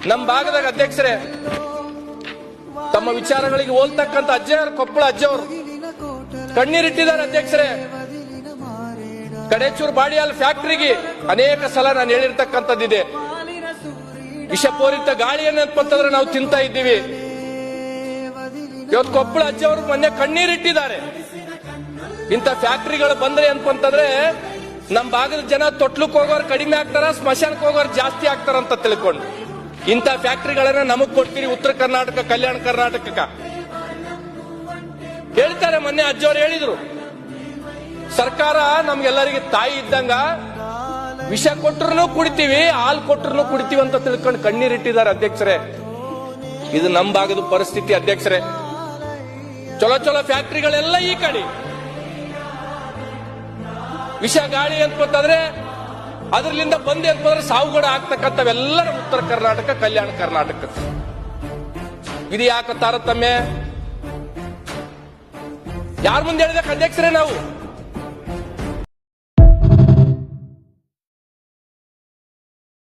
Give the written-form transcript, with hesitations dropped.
ನಮ್ಮ ಭಾಗದಾಗ ಅಧ್ಯಕ್ಷರೇ ತಮ್ಮ ವಿಚಾರಗಳಿಗೆ ಹೋಲ್ತಕ್ಕಂಥ ಅಜ್ಜಯ್ಯವರು, ಕೊಪ್ಪಳ ಅಜ್ಜವರು ಕಣ್ಣೀರಿಟ್ಟಿದ್ದಾರೆ ಅಧ್ಯಕ್ಷರೇ. ಕಡೇಚೂರು ಬಾಡಿಯಾಲ್ ಫ್ಯಾಕ್ಟರಿಗೆ ಅನೇಕ ಸಲ ನಾನು ಹೇಳಿರ್ತಕ್ಕಂಥದ್ದಿದೆ. ವಿಷಪೂರಿತ ಗಾಳಿಯನ್ನು ಅಂತಂದ್ರೆ ನಾವು ತಿಂತಾ ಇದ್ದೀವಿ. ಇವತ್ತು ಕೊಪ್ಪಳ ಅಜ್ಜವರು ಮೊನ್ನೆ ಕಣ್ಣೀರಿಟ್ಟಿದ್ದಾರೆ. ಇಂಥ ಫ್ಯಾಕ್ಟರಿಗಳು ಬಂದ್ರೆ ಅಂತಂದ್ರೆ ನಮ್ಮ ಭಾಗದ ಜನ ತೊಟ್ಲಕ್ಕೆ ಹೋಗೋರು ಕಡಿಮೆ ಆಗ್ತಾರ, ಸ್ಮಶಾನಕ್ಕೆ ಹೋಗೋರು ಜಾಸ್ತಿ ಆಗ್ತಾರಂತ ತಿಳ್ಕೊಂಡು ಇಂಥ ಫ್ಯಾಕ್ಟರಿಗಳನ್ನ ನಮಗ್ ಕೊಡ್ತೀರಿ ಉತ್ತರ ಕರ್ನಾಟಕ, ಕಲ್ಯಾಣ ಕರ್ನಾಟಕಕ್ಕೆ ಹೇಳ್ತಾರೆ. ಮೊನ್ನೆ ಅಜ್ಜವ್ರು ಹೇಳಿದ್ರು, ಸರ್ಕಾರ ನಮ್ಗೆಲ್ಲರಿಗೆ ತಾಯಿ ಇದ್ದಂಗ ವಿಷ ಕೊಟ್ಟರು ಕುಡಿತೀವಿ, ಹಾಲು ಕೊಟ್ಟರು ಕುಡಿತೀವಿ ಅಂತ ತಿಳ್ಕೊಂಡು ಕಣ್ಣೀರಿಟ್ಟಿದ್ದಾರೆ ಅಧ್ಯಕ್ಷರೇ. ಇದು ನಮ್ಮ ಭಾಗದ ಪರಿಸ್ಥಿತಿ ಅಧ್ಯಕ್ಷರೇ. ಚಲೋ ಚಲೋ ಫ್ಯಾಕ್ಟರಿಗಳೆಲ್ಲ ಈ ಕಡೆ, ವಿಷ ಗಾಳಿ ಅಂತಂದ್ರೆ ಅದರಿಂದ ಬಂದೆ ಅಂತಂದ್ರೆ ಸಾವುಗಡ ಆಗ್ತಕ್ಕಂಥವೆಲ್ಲರ ಉತ್ತರ ಕರ್ನಾಟಕ, ಕಲ್ಯಾಣ ಕರ್ನಾಟಕ. ಇದು ಯಾಕೆ ತಾರತಮ್ಯ? ಯಾರ ಮುಂದೆ ಹೇಳಿದಕ್ಕೆ ಅಧ್ಯಕ್ಷರೇ ನಾವು